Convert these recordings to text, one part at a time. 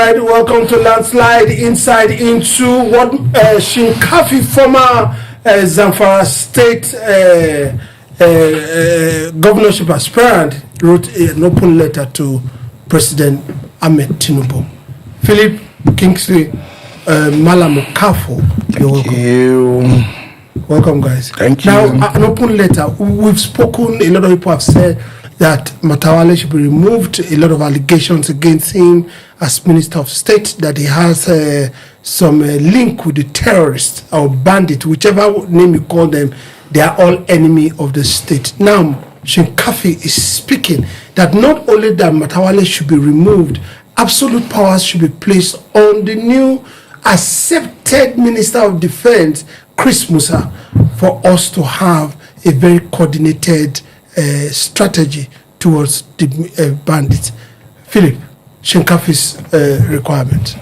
right, welcome to Landslide Insight into what Shinkafi, former Zamfara State governorship aspirant, wrote an open letter to President Ahmed Tinubu. Philip Kingsley Malamukafo, you're welcome. Welcome, guys. Thank you. Now, an open letter. We've spoken, a lot of people have said that Matawale should be removed. A lot of allegations against him as Minister of State, that he has some link with the terrorists or bandits, whichever name you call them. They are all enemy of the state. Now, Shinkafi is speaking that not only that Matawale should be removed, absolute powers should be placed on the new accepted Minister of Defense, Chris Musa, for us to have a very coordinated strategy towards the bandits. Philip, Shinkafi's requirement.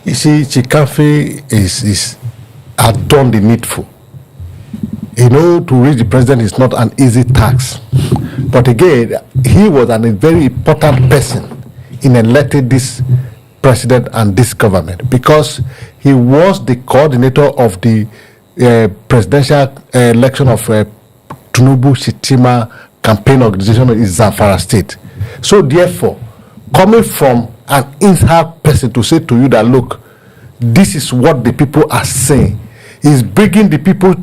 You see, Shinkafi is had done the needful. You know, to reach the president is not an easy task. But again, he was a very important person in electing this president and this government, because he was the coordinator of the presidential election of Tinubu Shitima campaign organization in Zamfara State. So therefore, coming from an inside person to say to you that, look, this is what the people are saying, is bringing the people,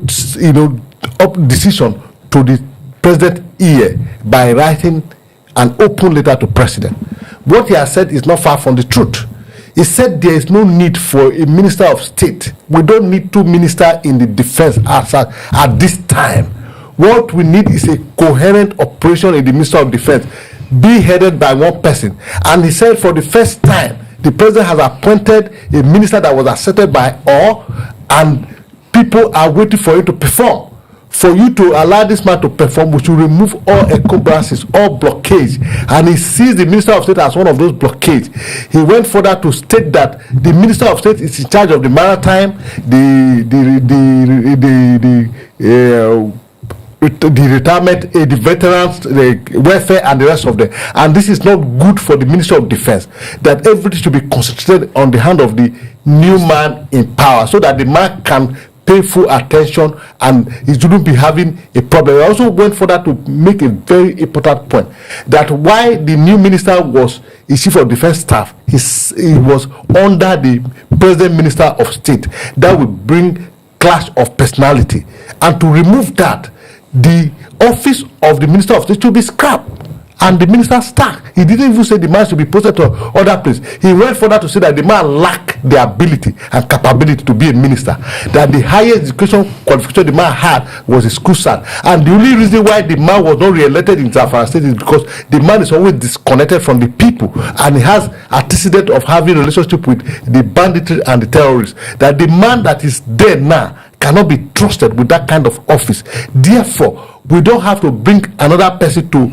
up decision to the president ear by writing an open letter to president. What he has said is not far from the truth. He said there is no need for a minister of state. We don't need two ministers in the defense at this time. What we need is a coherent operation in the Minister of Defense, be headed by one person. And he said for the first time, the president has appointed a minister that was accepted by all, and people are waiting for you to perform. For you to allow this man to perform, we should remove all encumbrances, all blockades. And he sees the Minister of State as one of those blockades. He went further to state that the Minister of State is in charge of the maritime, the retirement, the veterans, the welfare, and the rest of them. And this is not good for the Minister of Defense, that everything should be concentrated on the hand of the new man in power, so that the man can pay full attention and he shouldn't be having a problem. I also went further to make a very important point, that why the new minister was a chief of defense staff, he was under the present Minister of State. That would bring clash of personality, and to remove that, the office of the Minister of State should be scrapped and the minister stuck. He didn't even say the man should be posted to other place. He went further to say that the man lacked the ability and capability to be a minister, that the highest education qualification the man had was a school cert, and the only reason why the man was not re-elected in Zamfara State is because the man is always disconnected from the people, and he has antecedent of having a relationship with the banditry and the terrorists, that the man that is there now cannot be trusted with that kind of office. Therefore, we don't have to bring another person to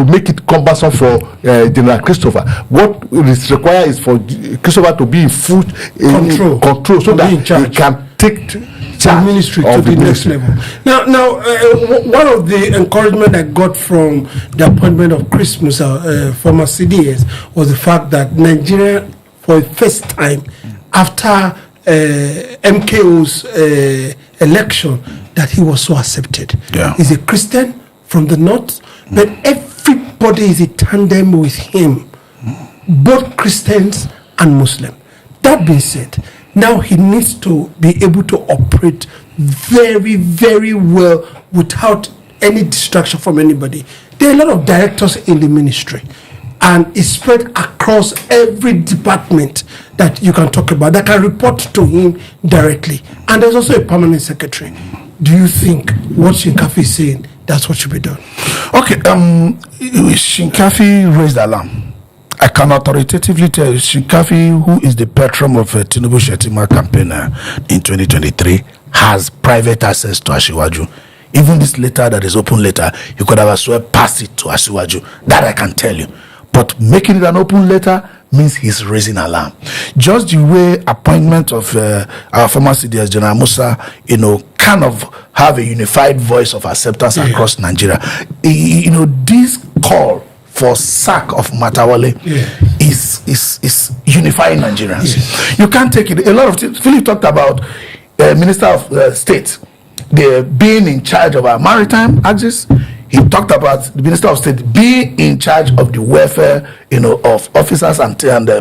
make it cumbersome for General Christopher. What is required is for Christopher to be in full control so that he can take charge ministry to the next level. Now, one of the encouragement I got from the appointment of Chris Musa, former CDS, was the fact that Nigeria, for the first time after MKO's election, that he was so accepted. Yeah. He's a Christian from the north, but everybody is in tandem with him, both Christians and Muslims. That being said, now he needs to be able to operate very, very well without any distraction from anybody. There are a lot of directors in the ministry, and it's spread across every department that you can talk about, that can report to him directly. And there's also a permanent secretary. Do you think what Shinkafi is saying, that's what should be done? Okay, Shinkafi raised alarm. I can authoritatively tell you, Shinkafi, who is the patron of Tinubu Shetima campaign in 2023, has private access to Asiwaju. Even this letter that is open letter, you could have as well passed it to Asiwaju. That I can tell you. But making it an open letter means he's raising alarm. Just the way appointment of our former CDS, General Musa, kind of have a unified voice of acceptance across Nigeria. This call for sack of Matawale is unifying Nigerians. Yes. You can't take it. A lot of things. Philip talked about Minister of State, they being in charge of our maritime axis. He talked about the Minister of State being in charge of the welfare, of officers and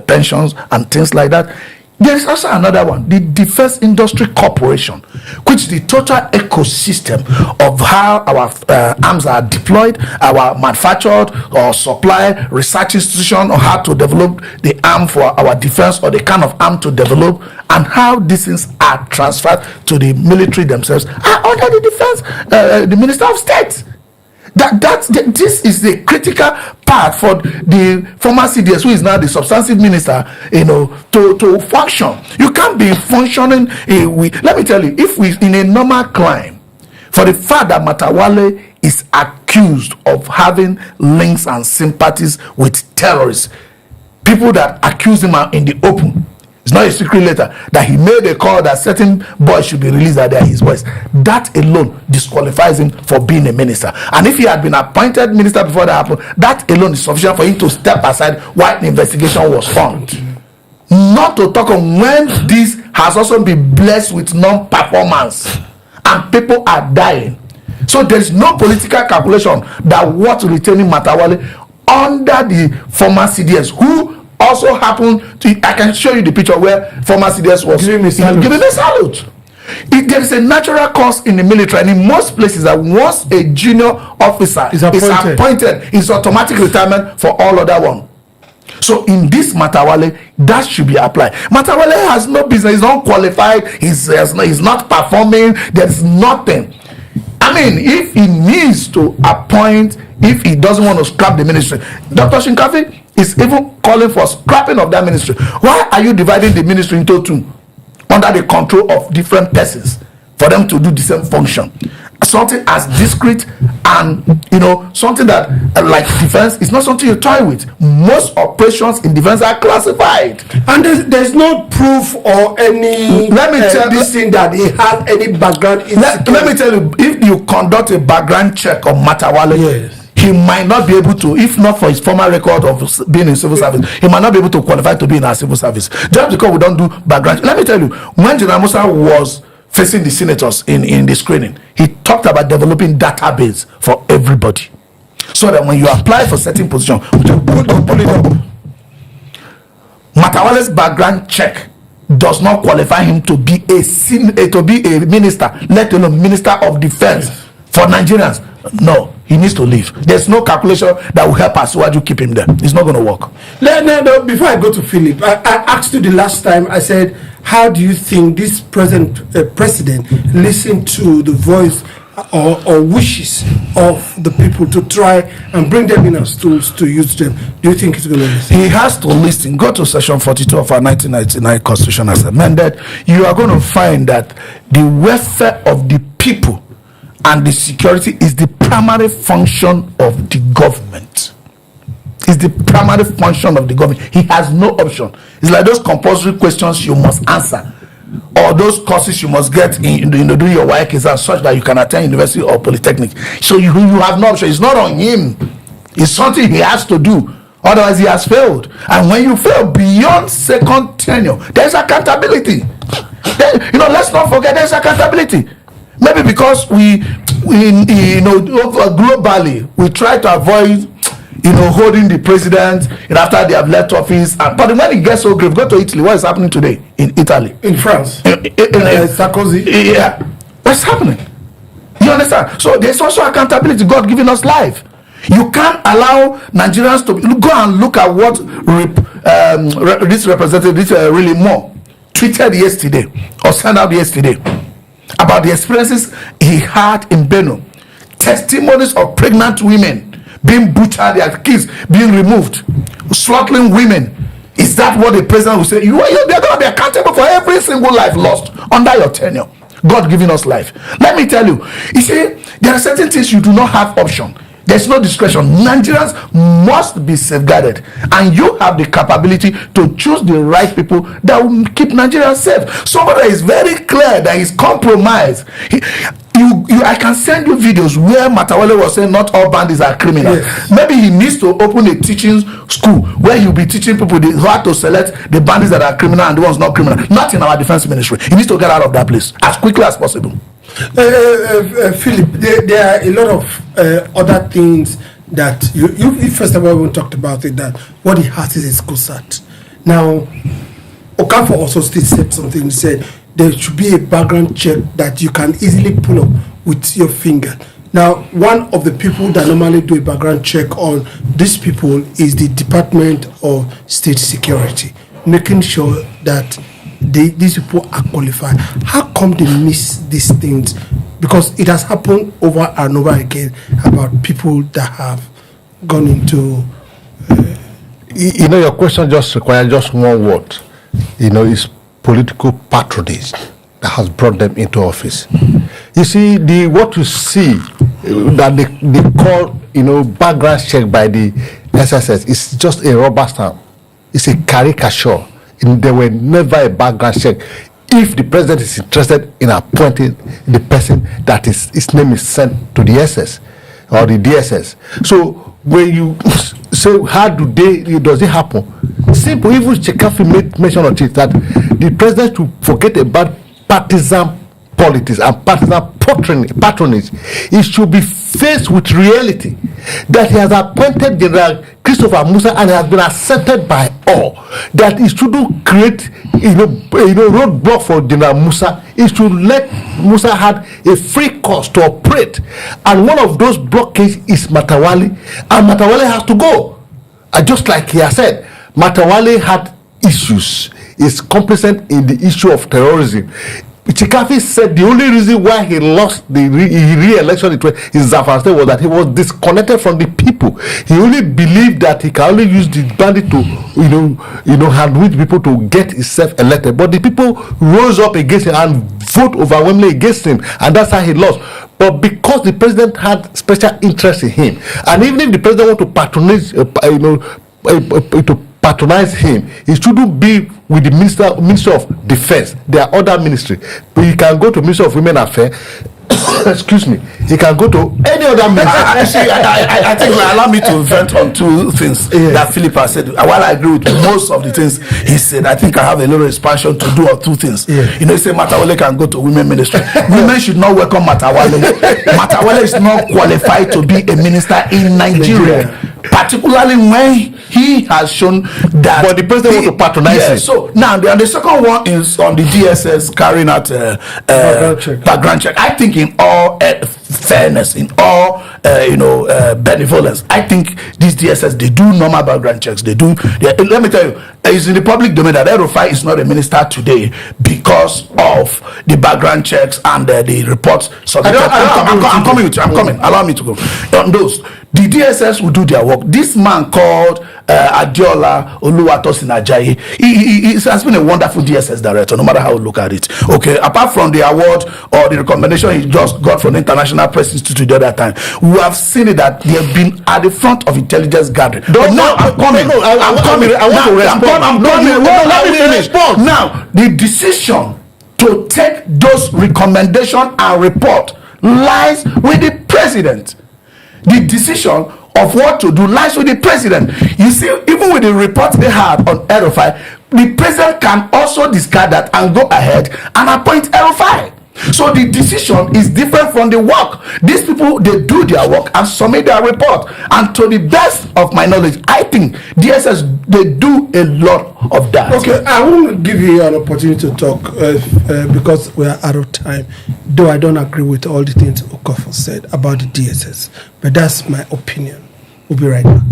pensions and things like that. There is also another one, the Defense Industry Corporation, which is the total ecosystem of how our arms are deployed, our manufactured or supply research institution, or how to develop the arm for our defense, or the kind of arm to develop, and how these things are transferred to the military themselves are under the defense, the Minister of State. This is the critical part for the former CDS, who is now the substantive minister, to function. You can't be functioning. Let me tell you, if we in a normal crime, for the fact that Matawale is accused of having links and sympathies with terrorists, people that accuse him are in the open. It's not a secret letter that he made a call that certain boys should be released, that they are his boys. That alone disqualifies him for being a minister. And if he had been appointed minister before that happened, that alone is sufficient for him to step aside while the investigation was found. Not to talk on when this has also been blessed with non-performance and people are dying. So there is no political calculation that what retaining Matawale under the former CDS, who also happened to, I can show you the picture where former CDS was giving a salute. There is a natural course in the military, and in most places that once a junior officer is appointed, it's automatic retirement for all other one. So in this Matawale, that should be applied. Matawale has no business, he's not qualified, he's not performing, there's nothing. I mean, if he needs to appoint, if he doesn't want to scrap the ministry, Dr. Shinkafi is even calling for scrapping of that ministry. Why are you dividing the ministry into two under the control of different persons for them to do the same function? Something as discreet and something that like defense is not something you toy with. Most operations in defense are classified, and there's no proof or any this thing that he had any background. Let me tell you, if you conduct a background check on Matawale, yes, he might not be able to, if not for his former record of being in civil service, he might not be able to qualify to be in our civil service. Just because we don't do background. Let me tell you, when General Musa was facing the senators in the screening, he talked about developing database for everybody, so that when you apply for certain position, pull it up. Matawale's background check does not qualify him to be a minister, let alone minister of defense for Nigerians. No, he needs to leave. There's no calculation that will help us. Why do you keep him there? It's not going to work. No, before I go to Philip, I asked you the last time, I said, how do you think this president listened to the voice or wishes of the people to try and bring them in as tools to use them? Do you think it's going to listen? He has to listen. Go to section 42 of our 1999 constitution as amended. You are going to find that the welfare of the people and the security is the primary function of the government. It's the primary function of the government. He has no option. It's like those compulsory questions you must answer, or those courses you must get in doing your work exam, such that you can attend university or polytechnic. So you have no option. It's not on him. It's something he has to do. Otherwise, he has failed. And when you fail beyond second tenure, there's accountability. Let's not forget there's accountability. Maybe because we globally we try to avoid holding the president after they have left office, but when it gets so grave, go to Italy. What is happening today in Italy, in France, Sarkozy? Yeah, what's happening? You understand? So there's also accountability. God giving us life. You can't allow Nigerians to go and look at what this representative really more tweeted yesterday or sent out yesterday about the experiences he had in Benue. Testimonies of pregnant women being butchered, their kids being removed, slaughtering women. Is that what the president will say? They're going to be accountable for every single life lost under your tenure. God giving us life. Let me tell you, see, there are certain things you do not have option. There's no discretion. Nigerians must be safeguarded, and you have the capability to choose the right people that will keep Nigerians safe. Somebody is very clear that he's compromised. I can send you videos where Matawale was saying not all bandits are criminals. Yes. Maybe he needs to open a teaching school where he'll be teaching people how to select the bandits that are criminal and the ones not criminal. Not in our defense ministry. He needs to get out of that place as quickly as possible. Philip, there are a lot of other things that you first of all even talked about it, that what he has is a school cert. Now, Okafor also said something. He said there should be a background check that you can easily pull up with your finger. Now, one of the people that normally do a background check on these people is the Department of State Security, making sure that these people are qualified. How come they miss these things? Because it has happened over and over again about people that have gone into... You know, your question just requires just one word. You know, it's political patronage that has brought them into office. You see, what you see that they call, you know, background check by the SSS is just a rubber stamp. It's a caricature. There were never a background check. If the president is interested in appointing the person that his name is sent to the SS or the DSS. So when you say how does it happen? Simple. Even Shinkafi made mention of it that the president should forget about partisan politics and partisan patronage. He should be faced with reality that he has appointed General Christopher Musa and has been accepted by all. That he shouldn't create roadblock for General Musa. He should let Musa have a free course to operate. And one of those blockades is Matawale, and Matawale has to go. Just like he has said, Matawale had issues. Is complicit in the issue of terrorism. Shinkafi said the only reason why he lost the re-election in Zamfara State was that he was disconnected from the people. He only believed that he can only use the bandit to, handwich people to get himself elected. But the people rose up against him and vote overwhelmingly against him, and that's how he lost. But because the president had special interest in him, and even if the president want to patronize him, he shouldn't be with the Minister of Defense. There are other ministries, but he can go to Minister of Women Affairs. Excuse me. He can go to any other ministry. I think allow me to vent on two things that Philip has said. While I agree with most of the things he said, I think I have a little expansion to do on two things. You know, he said Matawale can go to women ministry. Women should not welcome Matawale. Matawale is not qualified to be a minister in Nigeria. Particularly when he has shown that. But the president want to patronize him. So now, the second one is on the DSS carrying out background check. I think in all fairness, in all benevolence, I think these DSS, they do normal background checks. Let me tell you, it's in the public domain that El-Rufai is not a minister today because of the background checks and the reports submitted. I'm coming with you. I'm coming. Allow me to go on those. The DSS will do their work. This man called Adiola Oluwatosin Ajayi, he has been a wonderful DSS director, no matter how you look at it. Okay, apart from the award or the recommendation he just got from the International Press Institute the other time, we have seen it that they have been at the front of intelligence gathering. I'm coming. I want to respond. Let me finish. Now, the decision to take those recommendations and report lies with the president. The decision of what to do lies with the president. You see, even with the report they had on El-Rufai, the president can also discard that and go ahead and appoint El-Rufai. So the decision is different from the work. These people, they do their work and submit their report. And to the best of my knowledge, I think DSS, they do a lot of that. Okay, I won't give you an opportunity to talk because we are out of time. Though I don't agree with all the things Okafor said about the DSS. But that's my opinion. We'll be right back.